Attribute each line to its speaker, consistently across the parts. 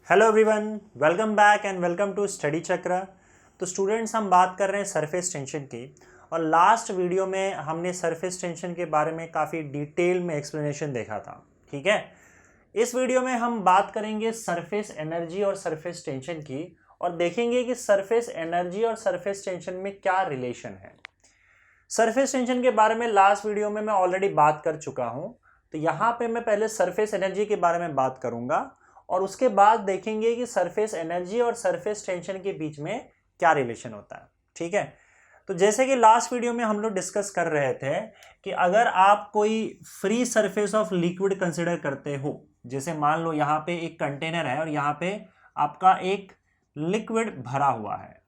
Speaker 1: Hello everyone, welcome back and welcome to study Chakra. तो students, हम बात कर रहे हैं सरफेस टेंशन की। और लास्ट वीडियो में हमने सरफेस टेंशन के बारे में काफ़ी डिटेल में एक्सप्लेनेशन देखा था। ठीक है, इस वीडियो में हम बात करेंगे सरफेस एनर्जी और सरफेस टेंशन की, और देखेंगे कि सरफेस एनर्जी और सरफेस टेंशन में क्या रिलेशन है। सरफेस टेंशन के बारे में लास्ट वीडियो में मैं ऑलरेडी बात कर चुका हूँ, तो यहाँ पे मैं पहले सरफेस एनर्जी के बारे में बात करूँगा और उसके बाद देखेंगे कि सरफेस एनर्जी और सरफेस टेंशन के बीच में क्या रिलेशन होता है। ठीक है, तो जैसे कि लास्ट वीडियो में हम लोग डिस्कस कर रहे थे कि अगर आप कोई free surface of liquid consider करते हो, जैसे मान लो यहाँ पे एक कंटेनर है और यहाँ पे आपका एक लिक्विड भरा हुआ है,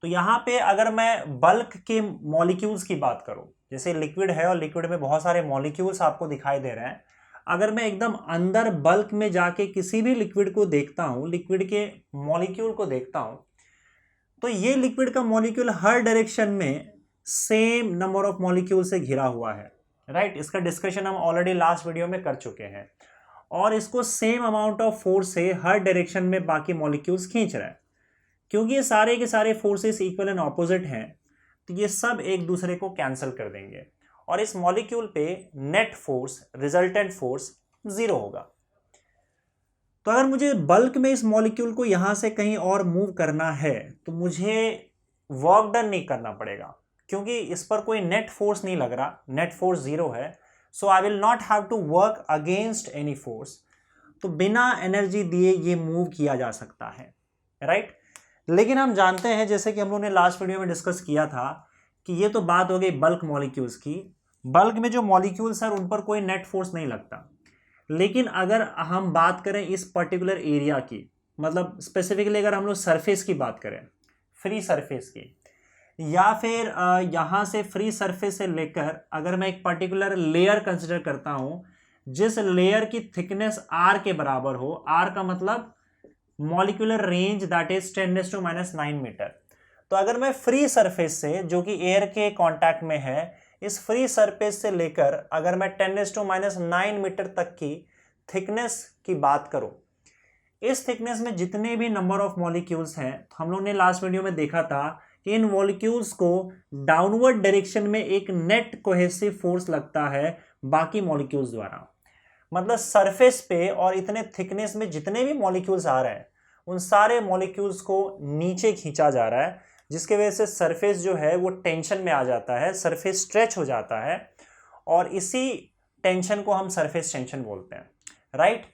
Speaker 1: तो यहाँ पे अगर मैं बल्क के मॉलिक्यूल्स की बात करूँ, जैसे लिक्विड है और लिक्विड में बहुत सारे मॉलिक्यूल्स आपको दिखाई दे रहे हैं, अगर मैं एकदम अंदर बल्क में जाके किसी भी लिक्विड को देखता हूँ, लिक्विड के मॉलिक्यूल को देखता हूँ, तो ये लिक्विड का मॉलिक्यूल हर डायरेक्शन में सेम नंबर ऑफ मॉलिक्यूल से घिरा हुआ है। राइट, इसका डिस्कशन हम ऑलरेडी लास्ट वीडियो में कर चुके हैं। और इसको सेम अमाउंट ऑफ फोर्स से हर डायरेक्शन में बाकी मॉलिक्यूल्स खींच रहा है। क्योंकि ये सारे के सारे फोर्सेस इक्वल एंड ऑपोजिट हैं, तो ये सब एक दूसरे को कैंसिल कर देंगे और इस मॉलिक्यूल पे net force, resultant force zero होगा। तो अगर मुझे बल्क में इस मॉलिक्यूल को यहां से कहीं और मूव करना है तो मुझे वर्क डन नहीं करना पड़ेगा, क्योंकि इस पर कोई नेट फोर्स नहीं लग रहा, नेट फोर्स जीरो है। So I will not have to work against any force. तो बिना एनर्जी दिए ये मूव किया जा सकता है। राइट, लेकिन हम जानते हैं, जैसे कि हम लोगों ने लास्ट वीडियो में डिस्कस किया था, कि ये तो बात हो गई बल्क मॉलिक्यूल्स की। बल्क में जो मॉलिक्यूल्स हैं उन पर कोई नेट फोर्स नहीं लगता। लेकिन अगर हम बात करें इस पर्टिकुलर एरिया की, मतलब स्पेसिफिकली अगर हम लोग सरफेस की बात करें, फ्री सरफेस की, या फिर यहाँ से फ्री सरफेस से लेकर अगर मैं एक पर्टिकुलर लेयर कंसिडर करता हूँ जिस लेयर की थिकनेस आर के बराबर हो, आर का मतलब molecular range that is 10⁻⁹ metre. तो अगर मैं फ्री सरफेस से, जो कि एयर के कांटेक्ट में है, इस फ्री सरफेस से लेकर अगर मैं 10⁻⁹ मीटर तक की थिकनेस की बात करूं, इस थिकनेस में जितने भी नंबर ऑफ मॉलिक्यूल्स हैं, तो हम लोग ने लास्ट वीडियो में देखा था कि इन मॉलिक्यूल्स को डाउनवर्ड डायरेक्शन में एक नेट कोहेसिव फोर्स लगता है बाकी मॉलिक्यूल्स द्वारा। मतलब सरफेस पे और इतने थिकनेस में जितने भी मॉलिक्यूल्स आ रहे हैं उन सारे मॉलिक्यूल्स को नीचे खींचा जा रहा है, जिसके वजह से सरफेस जो है वो टेंशन में आ जाता है, सरफेस स्ट्रेच हो जाता है, और इसी टेंशन को हम सरफेस टेंशन बोलते हैं। राइट,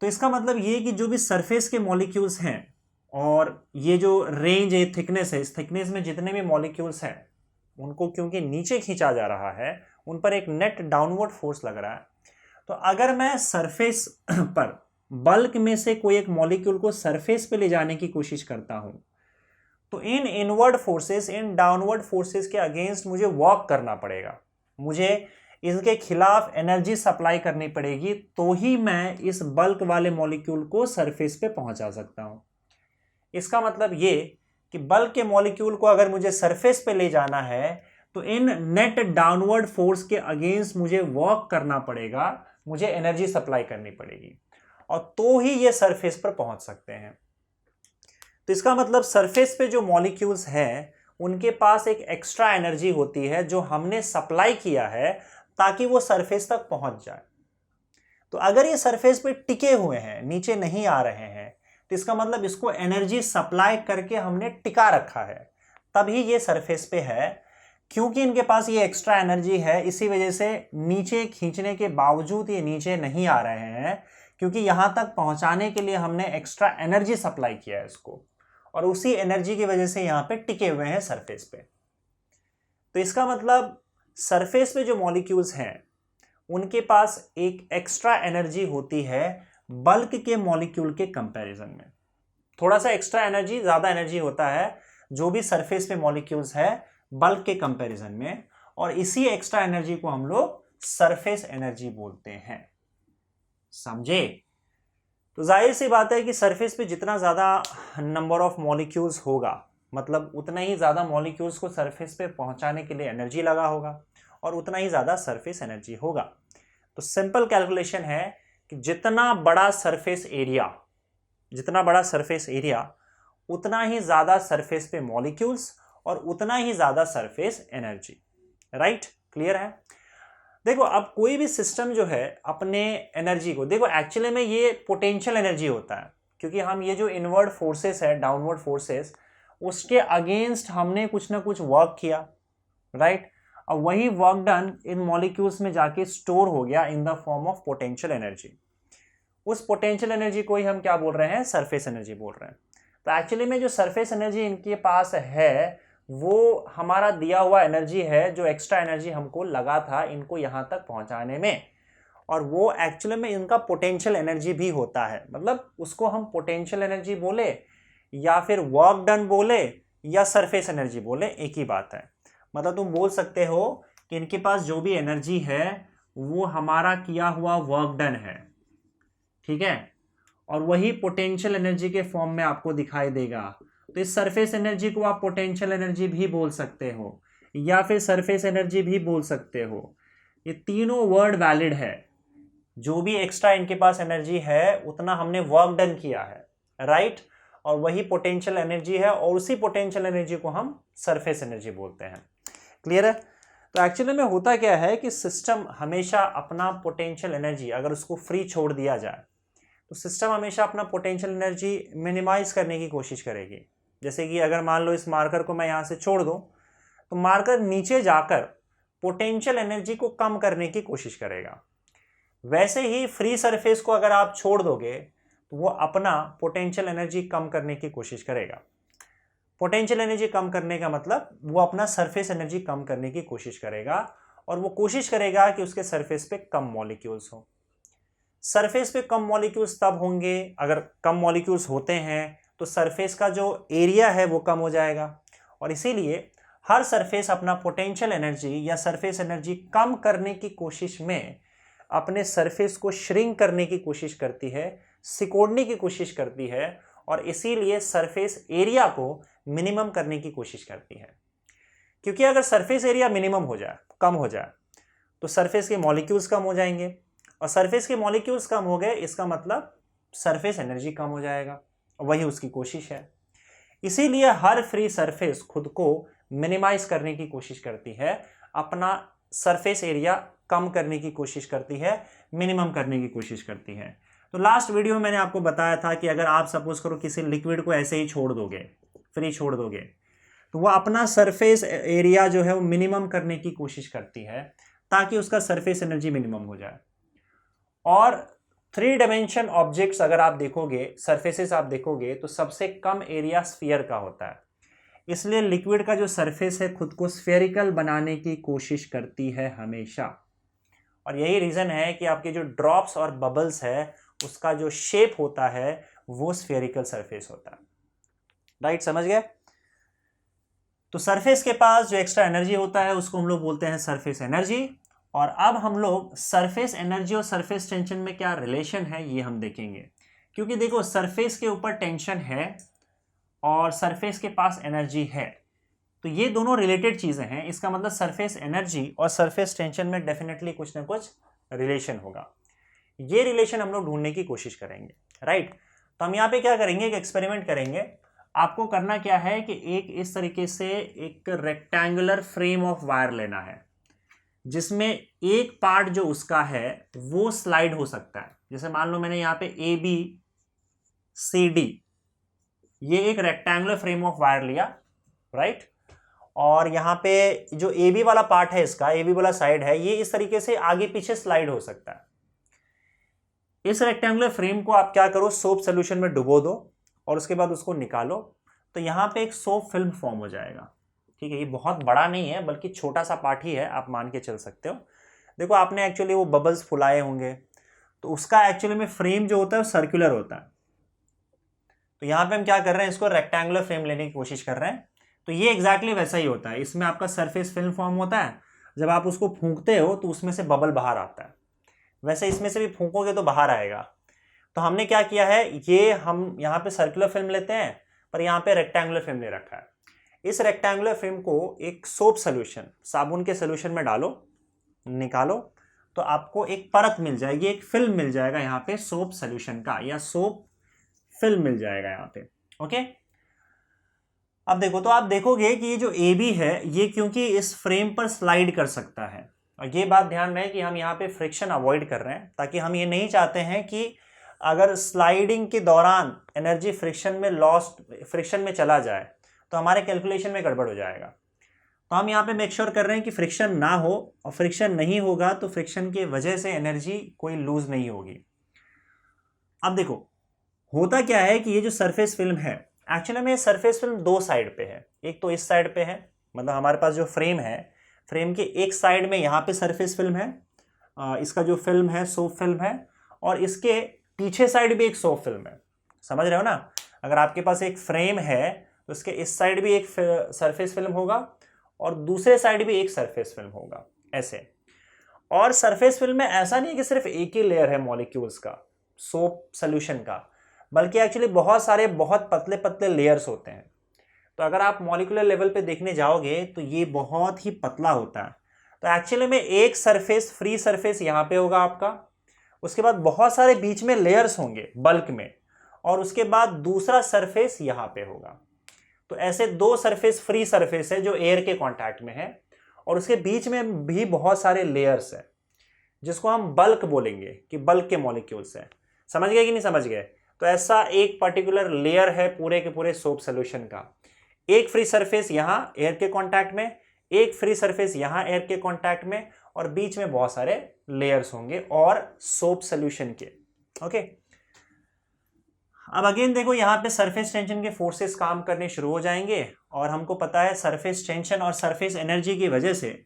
Speaker 1: तो इसका मतलब ये कि जो भी सरफेस के मॉलिक्यूल्स हैं और ये जो रेंज है, थिकनेस है, इस थिकनेस में जितने भी मॉलिक्यूल्स हैं उनको क्योंकि नीचे खींचा जा रहा है, उन पर एक नेट डाउनवर्ड फोर्स लग रहा है। तो अगर मैं सरफेस पर बल्क में से कोई एक मॉलिक्यूल को सरफेस पे ले जाने की कोशिश करता हूं, तो इन इनवर्ड फोर्सेस, इन डाउनवर्ड फोर्सेस के अगेंस्ट मुझे वर्क करना पड़ेगा, मुझे इनके खिलाफ एनर्जी सप्लाई करनी पड़ेगी, तो ही मैं इस बल्क वाले मॉलिक्यूल को सरफेस पे पहुंचा सकता हूं। इसका मतलब ये कि बल्क के मॉलिक्यूल को अगर मुझे सरफेस पे ले जाना है तो इन नेट डाउनवर्ड फोर्स के अगेंस्ट मुझे वर्क करना पड़ेगा, मुझे एनर्जी सप्लाई करनी पड़ेगी, और तो ही ये सरफेस पर पहुंच सकते हैं। तो इसका मतलब सरफेस पे जो मॉलिक्यूल्स हैं उनके पास एक एक्स्ट्रा एनर्जी होती है जो हमने सप्लाई किया है ताकि वो सरफेस तक पहुंच जाए। तो अगर ये सरफेस पे टिके हुए हैं, नीचे नहीं आ रहे हैं, तो इसका मतलब इसको एनर्जी सप्लाई करके हमने टिका रखा है, तभी ये सरफेस पे है। क्योंकि इनके पास ये एक्स्ट्रा एनर्जी है, इसी वजह से नीचे खींचने के बावजूद ये नीचे नहीं आ रहे हैं, क्योंकि यहां तक पहुंचाने के लिए हमने एक्स्ट्रा एनर्जी सप्लाई किया है इसको, और उसी एनर्जी की वजह से यहां पे टिके हुए हैं सरफेस पे। तो इसका मतलब सरफेस पे जो मॉलिक्यूल्स हैं उनके पास एक एक्स्ट्रा एनर्जी होती है बल्क के मॉलिक्यूल के कंपैरिजन में। थोड़ा सा एक्स्ट्रा एनर्जी, ज्यादा एनर्जी होता है जो भी सरफेस पे मॉलिक्यूल्स है बल्क के कंपैरिजन में, और इसी एक्स्ट्रा एनर्जी को हम लोग सरफेस एनर्जी बोलते हैं। समझे? तो जाहिर सी बात है कि सरफेस पे जितना ज्यादा नंबर ऑफ मॉलिक्यूल्स होगा, मतलब उतना ही ज्यादा मॉलिक्यूल्स को सरफेस पे पहुंचाने के लिए एनर्जी लगा होगा और उतना ही ज्यादा सरफेस एनर्जी होगा। तो सिंपल कैलकुलेशन है कि जितना बड़ा सरफेस एरिया उतना ही ज़्यादा सरफेस पे मॉलिक्यूल्स और उतना ही ज़्यादा सरफेस एनर्जी। राइट, क्लियर है? देखो अब कोई भी सिस्टम जो है अपने एनर्जी को, देखो एक्चुअली में ये पोटेंशियल एनर्जी होता है, क्योंकि हम ये जो इनवर्ड फोर्सेस है, डाउनवर्ड फोर्सेस, उसके अगेंस्ट हमने कुछ ना कुछ वर्क किया। राइट, और वही वर्क डन इन मॉलिक्यूल्स में जाके स्टोर हो गया in the form of potential energy. उस पोटेंशियल एनर्जी को ही हम क्या बोल रहे हैं? सरफेस एनर्जी बोल रहे हैं। तो एक्चुअली में जो सरफेस एनर्जी इनके पास है वो हमारा दिया हुआ एनर्जी है, जो एक्स्ट्रा एनर्जी हमको लगा था इनको यहाँ तक पहुँचाने में, और वो एक्चुअली में इनका पोटेंशियल एनर्जी भी होता है। मतलब उसको हम पोटेंशियल एनर्जी बोले या फिर वर्क डन बोले या सरफेस एनर्जी बोले, एक ही बात है। मतलब तुम बोल सकते हो कि इनके पास जो भी एनर्जी है वो हमारा किया हुआ वर्क डन है, ठीक है, और वही पोटेंशियल एनर्जी के फॉर्म में आपको दिखाई देगा। तो इस सरफेस एनर्जी को आप पोटेंशियल एनर्जी भी बोल सकते हो या फिर सरफेस एनर्जी भी बोल सकते हो। ये तीनों वर्ड वैलिड है। जो भी एक्स्ट्रा इनके पास एनर्जी है उतना हमने वर्क डन किया है, राइट, और वही पोटेंशियल एनर्जी है, और उसी पोटेंशियल एनर्जी को हम सरफेस एनर्जी बोलते हैं। क्लियर है? तो एक्चुअली में होता क्या है कि सिस्टम हमेशा अपना पोटेंशियल एनर्जी, अगर उसको फ्री छोड़ दिया जाए तो सिस्टम हमेशा अपना पोटेंशियल एनर्जी मिनिमाइज करने की कोशिश करेगी। जैसे कि अगर मान लो इस मार्कर को मैं यहाँ से छोड़ दूँ तो मार्कर नीचे जाकर पोटेंशियल एनर्जी को कम करने की कोशिश करेगा। वैसे ही फ्री सरफेस को अगर आप छोड़ दोगे तो वो अपना पोटेंशियल एनर्जी कम करने की कोशिश करेगा। पोटेंशियल एनर्जी कम करने का मतलब वो अपना सरफेस एनर्जी कम करने की कोशिश करेगा, और वो कोशिश करेगा कि उसके सरफेस पे कम मॉलिक्यूल्स हो। सरफेस पे कम मॉलिक्यूल्स तब होंगे, अगर कम मॉलिक्यूल्स होते हैं तो सरफेस का जो एरिया है वो कम हो जाएगा, और इसीलिए हर सरफेस अपना पोटेंशियल एनर्जी या सरफेस एनर्जी कम करने की कोशिश में अपने सरफेस को श्रिंक करने की कोशिश करती है, सिकोड़ने की कोशिश करती है, और इसीलिए सरफेस एरिया को मिनिमम करने की कोशिश करती है। क्योंकि अगर सरफेस एरिया मिनिमम हो जाए, कम हो जाए, तो सरफेस के मॉलिक्यूल्स कम हो जाएंगे, और सरफेस के मॉलिक्यूल्स कम हो गए इसका मतलब सरफेस एनर्जी कम हो जाएगा, वही उसकी कोशिश है। इसीलिए हर फ्री सरफेस खुद को मिनिमाइज करने की कोशिश करती है, अपना सरफेस एरिया कम करने की कोशिश करती है, मिनिमम करने की कोशिश करती है। तो लास्ट वीडियो में मैंने आपको बताया था कि अगर आप सपोज करो किसी लिक्विड को ऐसे ही छोड़ दोगे, फ्री छोड़ दोगे, तो वह अपना सरफेस एरिया जो है वो मिनिमम करने की कोशिश करती है ताकि उसका सरफेस एनर्जी मिनिमम हो जाए। और 3 डायमेंशन ऑब्जेक्ट्स अगर आप देखोगे, सरफेसेस आप देखोगे, तो सबसे कम एरिया स्फीयर का होता है। इसलिए लिक्विड का जो सरफेस है खुद को स्फेरिकल बनाने की कोशिश करती है हमेशा, और यही रीज़न है कि आपके जो ड्रॉप्स और बबल्स है उसका जो शेप होता है वो स्फेरिकल सरफेस होता है। राइट, समझ गए? तो सरफेस के पास जो एक्स्ट्रा एनर्जी होता है उसको हम लोग बोलते हैं सरफेस एनर्जी। और अब हम लोग सरफेस एनर्जी और सरफेस टेंशन में क्या रिलेशन है ये हम देखेंगे, क्योंकि देखो सरफेस के ऊपर टेंशन है और सरफेस के पास एनर्जी है, तो ये दोनों रिलेटेड चीज़ें हैं। इसका मतलब सरफेस एनर्जी और सरफेस टेंशन में डेफिनेटली कुछ ना कुछ रिलेशन होगा। ये रिलेशन हम लोग ढूंढने की कोशिश करेंगे, राइट। तो हम यहाँ पे क्या करेंगे, एक एक्सपेरिमेंट करेंगे। आपको करना क्या है कि एक इस तरीके से एक रेक्टेंगुलर फ्रेम ऑफ वायर लेना है, जिसमें एक पार्ट जो उसका है वो स्लाइड हो सकता है। जैसे मान लो मैंने यहाँ पे ABCD ये एक रेक्टेंगुलर फ्रेम ऑफ वायर लिया, राइट, और यहाँ पे जो AB वाला पार्ट है, इसका AB वाला साइड है, ये इस तरीके से आगे पीछे स्लाइड हो सकता है। इस रेक्टेंगुलर फ्रेम को आप क्या करो, सोप सोल्यूशन में डुबो दो और उसके बाद उसको निकालो, तो यहाँ पे एक सोप फिल्म फॉर्म हो जाएगा। ठीक है, ये बहुत बड़ा नहीं है बल्कि छोटा सा पार्ट ही है, आप मान के चल सकते हो। देखो आपने एक्चुअली वो बबल्स फुलाए होंगे, तो उसका एक्चुअली में फ्रेम जो होता है वो सर्कुलर होता है। तो यहाँ पे हम क्या कर रहे हैं, इसको रेक्टेंगुलर फ्रेम लेने की कोशिश कर रहे हैं। तो ये एग्जैक्टली वैसा ही होता है। इसमें आपका सरफेस फिल्म फॉर्म होता है, जब आप उसको फूंकते हो तो उसमें से बबल बाहर आता है, वैसे इसमें से भी फूंकोगे तो बाहर आएगा। तो हमने क्या किया है, ये हम यहाँ पे सर्कुलर फिल्म लेते हैं पर यहाँ पे रेक्टेंगुलर फिल्म ले रखा है। इस रेक्टेंगुलर फिल्म को एक सोप सोल्यूशन, साबुन के सोल्यूशन में डालो, निकालो, तो आपको एक परत मिल जाएगी, एक फिल्म मिल जाएगा यहाँ पे सोप सोल्यूशन का, या सोप फिल्म मिल जाएगा यहाँ पे। ओके, अब देखो, तो आप देखोगे कि ये जो ए बी है ये क्योंकि इस फ्रेम पर स्लाइड कर सकता है, और ये बात ध्यान रहे कि हम यहाँ पे फ्रिक्शन अवॉइड कर रहे हैं, ताकि हम ये नहीं चाहते हैं कि अगर स्लाइडिंग के दौरान एनर्जी फ्रिक्शन में लॉस्ट, फ्रिक्शन में चला जाए तो हमारे कैलकुलेशन में गड़बड़ हो जाएगा। तो हम यहाँ पे मेक श्योर कर रहे हैं कि फ्रिक्शन ना हो, और फ्रिक्शन नहीं होगा तो फ्रिक्शन की वजह से एनर्जी कोई लूज नहीं होगी। अब देखो होता क्या है कि ये जो सरफेस फिल्म है, एक्चुअली में सरफेस फिल्म दो साइड पे है। एक तो इस साइड पे है, मतलब हमारे पास जो फ्रेम है, फ्रेम के एक साइड में यहाँ पे सरफेस फिल्म है, इसका जो फिल्म है सोप फिल्म है, और इसके पीछे साइड भी एक सोप फिल्म है। समझ रहे हो ना? अगर आपके पास एक फ्रेम है तो उसके इस साइड भी एक सरफेस फिल्म होगा और दूसरे साइड भी एक सरफेस फिल्म होगा, ऐसे। और सरफेस फिल्म में ऐसा नहीं है कि सिर्फ एक ही लेयर है मॉलिक्यूल्स का, सोप सोल्यूशन का, बल्कि एक्चुअली बहुत सारे बहुत पतले पतले लेयर्स होते हैं। तो अगर आप मॉलिक्यूलर लेवल पे देखने जाओगे तो ये बहुत ही पतला होता है। तो एक्चुअली में एक सरफेस, फ्री सरफेस यहाँ पे होगा आपका, उसके बाद बहुत सारे बीच में लेयर्स होंगे बल्क में, और उसके बाद दूसरा सरफेस यहाँ पे होगा। तो ऐसे दो सरफेस, फ्री सरफेस है जो एयर के कांटेक्ट में है, और उसके बीच में भी बहुत सारे लेयर्स है, जिसको हम बल्क बोलेंगे कि बल्क के मॉलिक्यूल्स है। समझ गए कि नहीं समझ गए? तो ऐसा एक पर्टिकुलर लेयर है पूरे के पूरे सोप सोल्यूशन का। एक फ्री सरफेस यहाँ एयर के कांटेक्ट में, एक फ्री सरफेस यहाँ एयर के कांटेक्ट में, और बीच में बहुत सारे लेयर्स होंगे और सोप सोल्यूशन के। ओके, अब अगेन देखो यहाँ पे सरफेस टेंशन के फोर्सेस काम करने शुरू हो जाएंगे, और हमको पता है सरफेस टेंशन और सरफेस एनर्जी की वजह से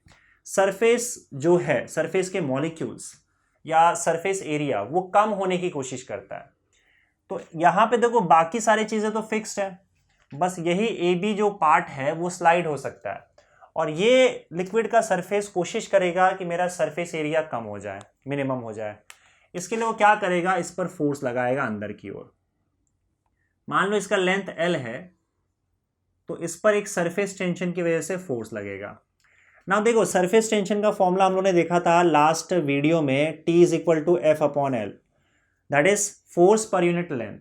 Speaker 1: सरफेस जो है, सरफेस के मॉलिक्यूल्स या सरफेस एरिया, वो कम होने की कोशिश करता है। तो यहाँ पे देखो बाकी सारी चीजें तो फिक्स्ड है, बस यही ए बी जो पार्ट है वो स्लाइड हो सकता है, और ये लिक्विड का सरफेस कोशिश करेगा कि मेरा सरफेस एरिया कम हो जाए, मिनिमम हो जाए। इसके लिए वो क्या करेगा, इस पर फोर्स लगाएगा अंदर की ओर। मान लो इसका लेंथ L है, तो इस पर एक सरफेस टेंशन की वजह से फोर्स लगेगा। ना देखो सरफेस टेंशन का फॉर्मूला हम लोगों ने देखा था लास्ट वीडियो में, T is equal to F/L, that is force per unit length.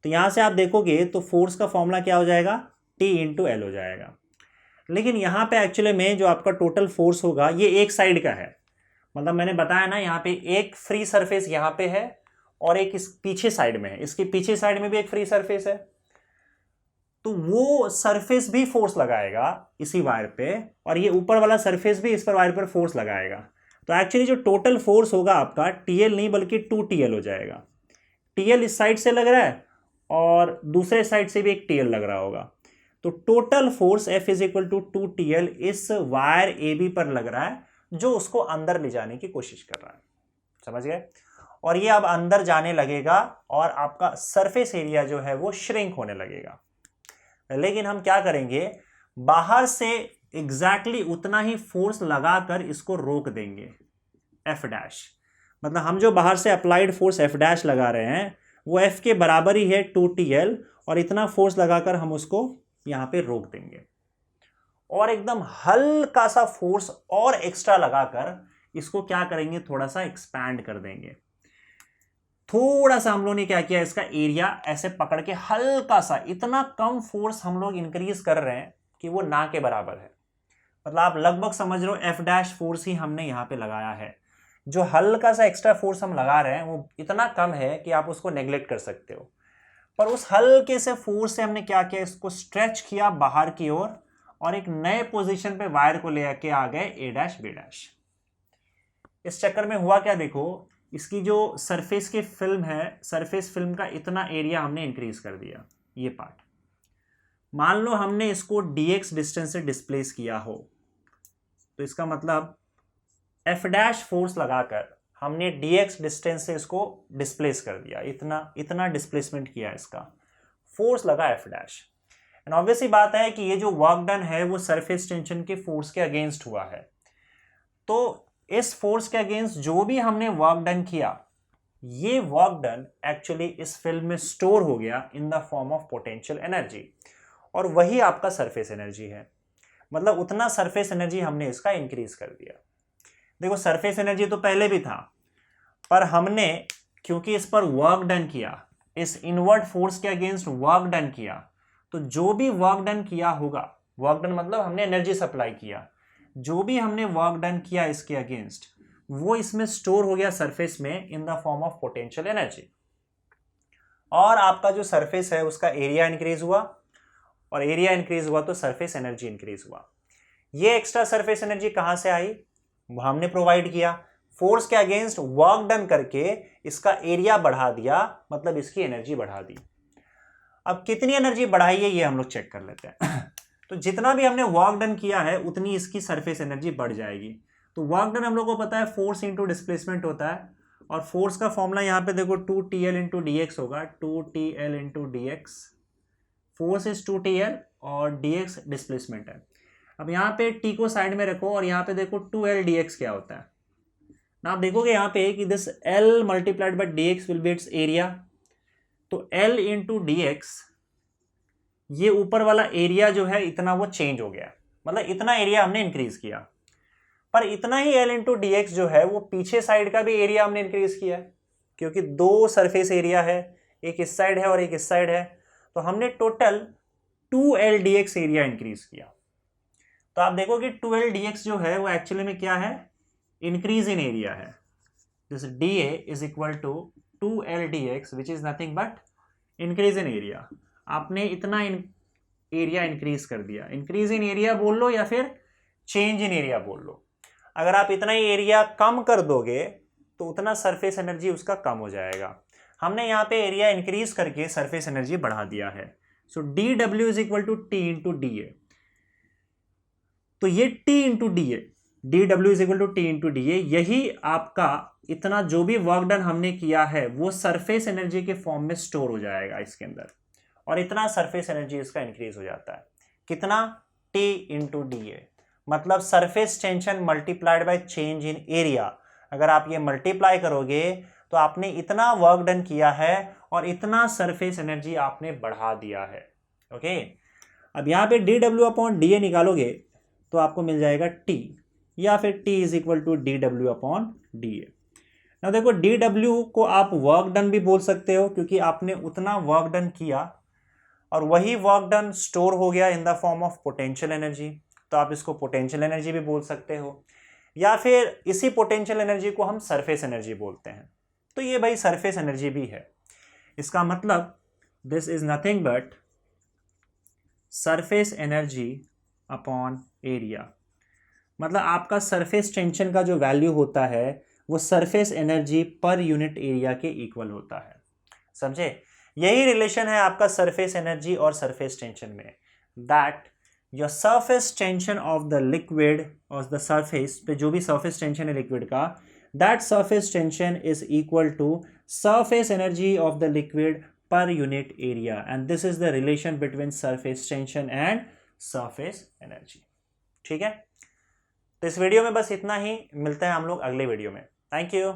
Speaker 1: तो यहां से आप देखोगे तो फोर्स का फॉर्मूला क्या हो जाएगा, T इंटू L हो जाएगा। लेकिन यहाँ पे एक्चुअली में जो आपका टोटल फोर्स होगा ये एक साइड का है, मतलब मैंने बताया ना यहाँ पे एक फ्री सरफेस यहाँ पे है और एक इस पीछे साइड में है, इसके पीछे साइड में भी एक फ्री सरफेस है, तो वो सरफेस भी फोर्स लगाएगा इसी वायर पे, और ये ऊपर वाला सरफेस भी इस पर वायर पर फोर्स लगाएगा। तो एक्चुअली जो टोटल फोर्स होगा आपका TL नहीं बल्कि 2TL हो जाएगा। TL इस साइड से लग रहा है और दूसरे साइड से भी एक TL लग रहा होगा, तो total force F is equal to 2TL इस वायर AB पर लग रहा है, जो उसको अंदर ले जाने की कोशिश कर रहा है। समझ गए? और ये अब अंदर जाने लगेगा और आपका सरफेस एरिया जो है वो श्रिंक होने लगेगा। लेकिन हम क्या करेंगे, बाहर से एग्जैक्टली उतना ही फोर्स लगाकर इसको रोक देंगे, F डैश। मतलब हम जो बाहर से अप्लाइड फोर्स F डैश लगा रहे हैं वो F के बराबर ही है 2TL, और इतना फोर्स लगाकर हम उसको यहां पे रोक देंगे, और एकदम हल्का सा फोर्स और एक्स्ट्रा लगाकर इसको क्या करेंगे, थोड़ा सा एक्सपैंड कर देंगे। थोड़ा सा हम लोग ने क्या किया, इसका एरिया ऐसे पकड़ के हल्का सा, इतना कम फोर्स हम लोग इंक्रीज कर रहे हैं कि वो ना के बराबर है। मतलब आप लगभग समझ रहे हो F डैश फोर्स ही हमने यहाँ पे लगाया है। जो हल्का सा एक्स्ट्रा फोर्स हम लगा रहे हैं वो इतना कम है कि आप उसको नेग्लेक्ट कर सकते हो, पर उस हल्के से फोर्स से हमने क्या किया, इसको स्ट्रेच किया बाहर की ओर, और एक नए पोजीशन पे वायर को लेके आ गए A डैश B डैश। इस चक्कर में हुआ क्या, देखो इसकी जो सरफेस की फिल्म है, सरफेस फिल्म का इतना एरिया हमने इंक्रीज कर दिया, ये पार्ट। मान लो हमने इसको dx डिस्टेंस से डिस्प्लेस किया हो, तो इसका मतलब F डैश फोर्स लगाकर हमने dx डिस्टेंस से इसको डिस्प्लेस कर दिया, इतना डिस्प्लेसमेंट किया, इसका फोर्स लगा F डैश। एंड ऑब्वियसली बात है कि ये जो वर्क डन है वो सरफेस टेंशन के फोर्स के अगेंस्ट हुआ है। तो इस फोर्स के अगेंस्ट जो भी हमने वर्क डन किया, ये वर्क डन एक्चुअली इस फिल्म में स्टोर हो गया in the form of potential energy, और वही आपका सरफेस एनर्जी है। मतलब उतना सरफेस एनर्जी हमने इसका इंक्रीज कर दिया। देखो सरफेस एनर्जी तो पहले भी था, पर हमने क्योंकि इस पर वर्क डन किया, इस इनवर्ट फोर्स के अगेंस्ट वर्क डन किया, तो जो भी वर्क डन किया होगा, वर्क डन मतलब हमने एनर्जी सप्लाई किया, जो भी हमने वर्क डन किया इसके अगेंस्ट, वो इसमें स्टोर हो गया सरफेस में in the form of potential energy. और आपका जो सरफेस है उसका एरिया इंक्रीज हुआ, और एरिया इंक्रीज हुआ तो सरफेस एनर्जी इंक्रीज हुआ। ये एक्स्ट्रा सरफेस एनर्जी कहां से आई? हमने प्रोवाइड किया, फोर्स के अगेंस्ट वर्क डन करके इसका एरिया बढ़ा दिया, मतलब इसकी एनर्जी बढ़ा दी। अब कितनी एनर्जी बढ़ाई है ये हम लोग चेक कर लेते हैं। तो जितना भी हमने वर्क डन किया है उतनी इसकी सरफेस एनर्जी बढ़ जाएगी। तो वर्क डन हम लोग को पता है फोर्स इंटू डिस्प्लेसमेंट होता है, और फोर्स का फॉर्मूला यहाँ पे देखो 2TL इंटू डी एक्स होगा, 2TL into D x. Force is 2TL और dx डिस्प्लेसमेंट है। अब यहाँ पे t को साइड में रखो और यहाँ पे देखो 2L dx क्या होता है ना। आप देखोगे यहाँ पे कि this L multiplied by dx will be it's area. तो L इंटू डी एक्स, ये ऊपर वाला एरिया जो है इतना वो चेंज हो गया, मतलब इतना एरिया हमने इंक्रीज किया। पर इतना ही L इंटू डी एक्स जो है वो पीछे साइड का भी एरिया हमने इंक्रीज किया है, क्योंकि दो सरफेस एरिया है, एक इस साइड है और एक इस साइड है, तो हमने total 2L dx area increase किया। तो आप देखोगे 2L dx जो है वो एक्चुअली में क्या है? इंक्रीज इन एरिया है। This dA is equal to 2L dx which is nothing but increase in area. आपने इतना एरिया इंक्रीज कर दिया। इंक्रीज इन एरिया बोल लो या फिर चेंज इन एरिया बोल लो। अगर आप इतना ही एरिया कम कर दोगे तो उतना सरफेस एनर्जी उसका कम हो जाएगा। हमने यहाँ पे एरिया इंक्रीज करके सरफेस एनर्जी बढ़ा दिया है। सो डी डब्ल्यू is equal to t into d a. तो ये t into d a, d डब्ल्यू is equal to t into d a, यही आपका इतना जो भी वर्क डन हमने किया है वो सरफेस एनर्जी के फॉर्म में स्टोर हो जाएगा इसके अंदर, और इतना सरफेस एनर्जी इसका इंक्रीज हो जाता है। कितना? टी इंटू डी ए, मतलब surface tension multiplied by change in area. अगर आप ये मल्टीप्लाई करोगे तो आपने इतना वर्क डन किया है और इतना सरफेस एनर्जी आपने बढ़ा दिया है। ओके, अब यहाँ पे D W upon D A निकालोगे तो आपको मिल जाएगा टी, या फिर T is equal to D W upon D A. ना देखो डी डब्ल्यू को आप वर्क डन भी बोल सकते हो, क्योंकि आपने उतना वर्क डन किया और वही वर्क डन स्टोर हो गया in the form of potential energy, तो आप इसको पोटेंशियल एनर्जी भी बोल सकते हो, या फिर इसी पोटेंशियल एनर्जी को हम सरफेस एनर्जी बोलते हैं। तो ये भाई सरफेस एनर्जी भी है। इसका मतलब this is nothing but surface energy upon area. मतलब आपका सरफेस टेंशन का जो वैल्यू होता है वो surface energy per unit area के इक्वल होता है। समझे? यही रिलेशन है आपका सरफेस एनर्जी और सरफेस टेंशन में, that your surface tension of the liquid और द सरफेस पे जो भी सरफेस टेंशन है लिक्विड का, that surface tension is equal to surface energy of the liquid per unit area, and this is the relation between surface tension and surface energy। ठीक है, तो इस वीडियो में बस इतना ही। मिलते हैं हम लोग अगले वीडियो में। Thank you.